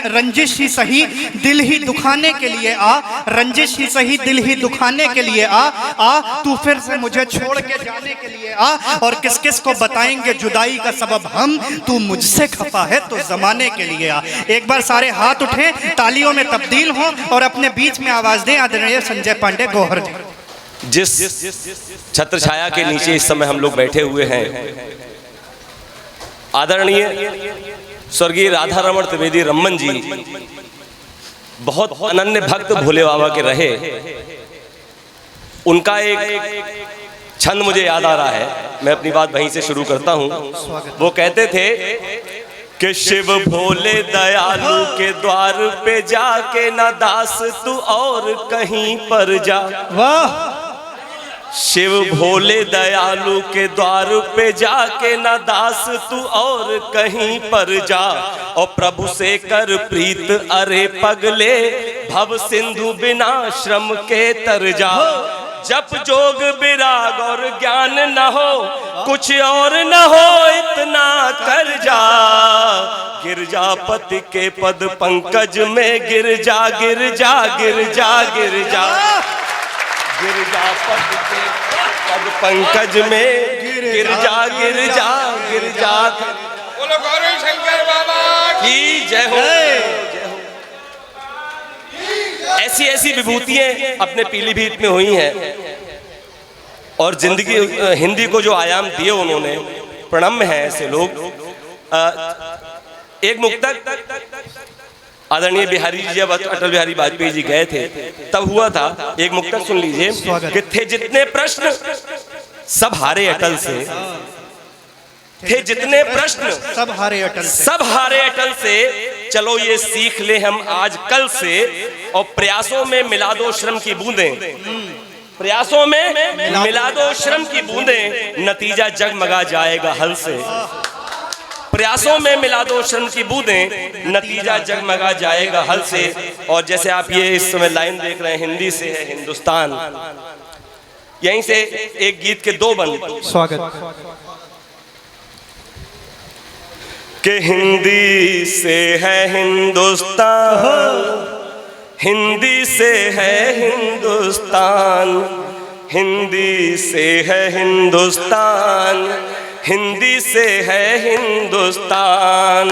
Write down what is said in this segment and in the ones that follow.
रंजिश ही सही दिल ही दुखाने के लिए आ, रंजिश ही सही दिल ही दुखाने के लिए आ तू फिर से मुझे छोड़ के जाने के लिए आ, और किस किस को बताएंगे जुदाई का सबब हम, तू मुझसे खफा है तो जमाने के लिए आ। एक बार सारे हाथ उठें, तालियों में तब्दील हों और अपने बीच में आवाज दें आदरणीय संजय पांडे गौहर जी। जिस छत्र छाया के नीचे इस समय हम लोग बैठे हुए हैं, आदरणीय स्वर्गीय राधा रमण त्रिवेदी रमन जी बहुत अनन्य भक्त भोले बाबा के रहे। उनका एक छंद मुझे याद आ रहा है, मैं अपनी बात वहीं से शुरू करता हूं। वो कहते थे कि शिव भोले दयालु के द्वार पे जाके ना दास तू और कहीं पर जा। वाह! शिव भोले दयालु के द्वार पे जाके ना दास तू और कहीं पर जा, और प्रभु से कर प्रीत अरे पगले भव सिंधु बिना श्रम के तर जा। जप जोग विराग और ज्ञान न हो, कुछ और न हो इतना कर जा। गिरजापति के पद पंकज में गिर जा, गिर जा, गिर जा, गिर जा। गिरजापति के पद पंकज में गिर जा, गिर जा, गिर जा। बोलो गौरी शंकर बाबा की जय हो। ऐसी ऐसी विभूतियां अपने पीलीभीत में हुई हैं, और जिंदगी हिंदी को जो आयाम दिए उन्होंने, प्रणम्य है ऐसे लोग। एक मुक्तक आदरणीय बिहारी जी जब अटल बिहारी वाजपेयी जी गए थे तब हुआ था, एक मुक्तक सुन लीजिए कि थे जितने प्रश्न सब हारे अटल से, थे जितने प्रश्न सब हारे अटल से, सब हारे अटल से। चलो ये सीख ले हम आज कल से, और प्रयासों में मिला दो श्रम की बूंदें, प्रयासों में मिला दो श्रम की बूंदें, नतीजा जगमगा जाएगा हल से। प्रयासों में मिला दो श्रम की बूंदें, नतीजा जगमगा जाएगा हल से। और जैसे आप ये इस समय लाइन देख रहे हैं, हिंदी से है हिंदुस्तान, यहीं से एक गीत के दो बंद। स्वागत। कि हिंदी से है हिंदुस्तान, हिंदी से है हिंदुस्तान, हिंदी से है हिंदुस्तान, हिंदी से है हिंदुस्तान।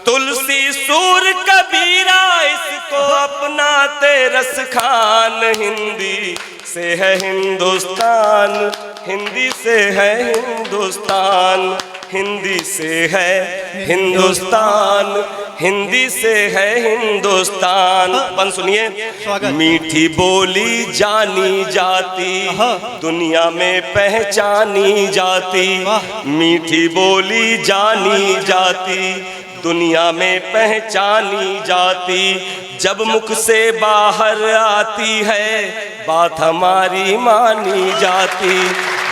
तुलसी सूर कबीरा इसको अपनाते रस खान, हिंदी से है हिंदुस्तान, हिंदी से है हिंदुस्तान, हिंदी से है हिंदुस्तान, हिंदी से है हिंदुस्तान। अपन सुनिए, मीठी बोली जानी जाती, दुनिया में पहचानी जाती। मीठी बोली जानी जाती, दुनिया में पहचानी जाती। जब मुख से बाहर आती है बात हमारी मानी जाती।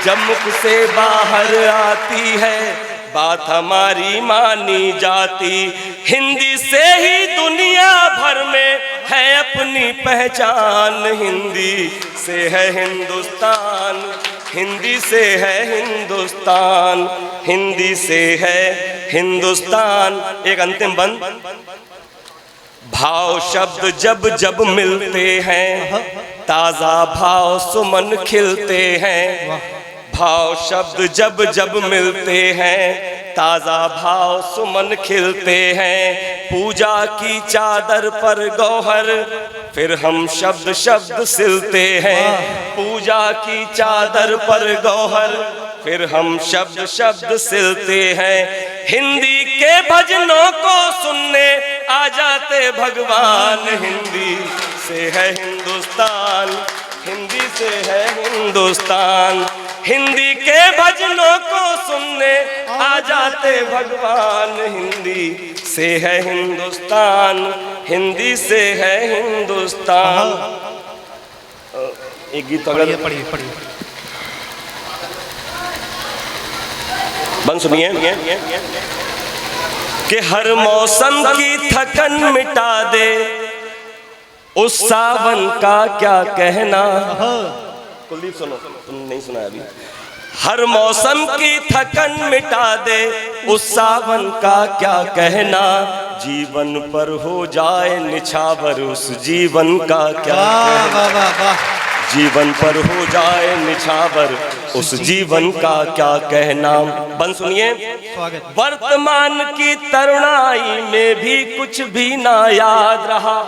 जब मुख से बाहर आती है बात हमारी मानी जाती। हिंदी से ही दुनिया भर में है अपनी पहचान, हिंदी से है हिंदुस्तान, हिंदी से है हिंदुस्तान, हिंदी से है हिंदुस्तान। एक अंतिम बंद। भाव शब्द जब जब मिलते हैं ताजा भाव सुमन खिलते हैं। भाव शब्द जब जब मिलते हैं ताजा भाव सुमन खिलते हैं। पूजा की चादर पर गौहर फिर हम शब्द शब्द सिलते हैं। पूजा की चादर पर गौहर फिर हम शब्द शब्द सिलते हैं। हिंदी के भजनों को सुनने आ जाते भगवान, हिंदी से है हिंदुस्तान, हिंदी से है हिंदुस्तान। हिंदी के भजनों को सुनने आ जाते भगवान, हिंदी से है हिंदुस्तान, हिंदी से है हिंदुस्तान। एक गीत अगर पढ़िए बंद सुनिए कि हर मौसम की थकन मिटा दे उस सावन का क्या कहना। कुलदीप सुनो, तुम नहीं सुना अभी। हर मौसम की थकन मिटा दे उस सावन का क्या कहना, जीवन पर हो जाए निछावर उस जीवन का क्या कहना, जीवन पर हो जाए निछावर उस जीवन का क्या कहना। बन सुनिए, वर्तमान की तरुणाई में भी कुछ भी ना याद रहा,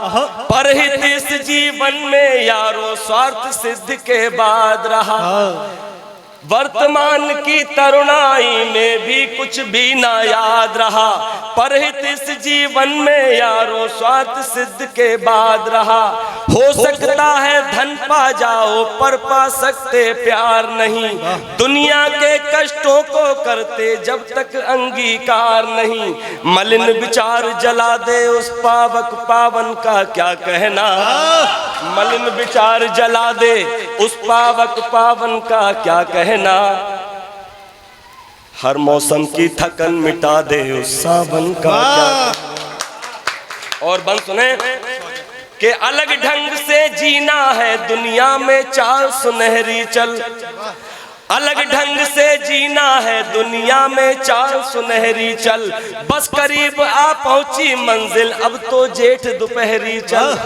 परहित इस जीवन में यारो स्वार्थ सिद्ध के बाद रहा। वर्तमान की तरुणाई में भी कुछ भी ना याद रहा, परहित इस जीवन में यारो स्वार्थ सिद्ध के बाद रहा। हो सकता है धन पा जाओ पर पा सकते प्यार नहीं, दुनिया के कष्टों को करते जब तक अंगीकार नहीं। मलिन विचार जला दे उस पावक पावन का क्या कहना, मलिन विचार जला दे उस पावक पावन का क्या कहना। हर मौसम की थकन मिटा दे उस सावन का क्या। और बन सुने कि अलग ढंग से जीना है दुनिया में चाल सुनहरी चल, अलग ढंग से जीना है दुनिया में चाल सुनहरी चल। बस करीब आ पहुंची मंजिल अब तो जेठ दोपहरी चल,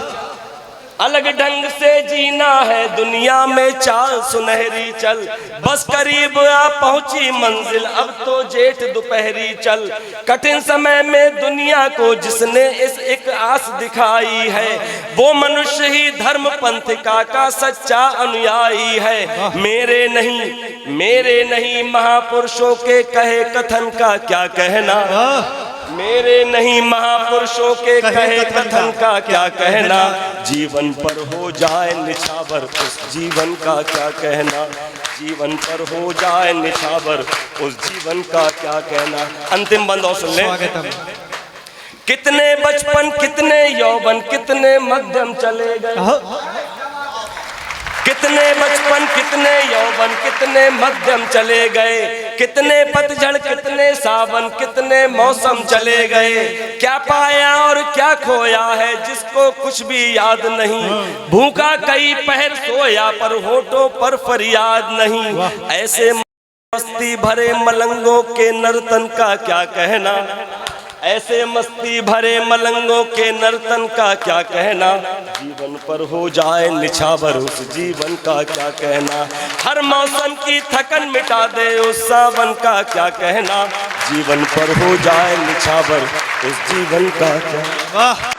अलग ढंग से जीना है दुनिया में चाल सुनहरी चल। बस करीब आ पहुंची मंजिल अब तो जेठ दोपहरी चल। कठिन समय में दुनिया को जिसने इस एक आस दिखाई है, वो मनुष्य ही धर्म पंथिका का सच्चा अनुयायी है। मेरे नहीं महापुरुषों के कहे कथन का क्या कहना, मेरे नहीं महापुरुषों के कहे कथन का क्या कहना। जीवन पर हो जाए निछावर उस जीवन का क्या कहना, जीवन पर हो जाए निछावर उस जीवन का क्या कहना। अंतिम बंद और सुन ले। कितने बचपन कितने यौवन कितने मध्यम चले गए, कितने बचपन कितने यौवन कितने मध्यम चले गए। कितने पतझड़ कितने सावन कितने मौसम चले गए। क्या पाया और क्या खोया है जिसको कुछ भी याद नहीं। भूखा कई पहर सोया पर होठों पर फरियाद नहीं। ऐसे मस्ती भरे मलंगों के नर्तन का क्या कहना, ऐसे मस्ती भरे मलंगों के नर्तन का क्या कहना। जीवन पर हो जाए निछावर उस जीवन का क्या कहना। हर मौसम की थकन मिटा दे उस सावन का क्या कहना। जीवन पर हो जाए निछावर उस जीवन का क्या। वाह।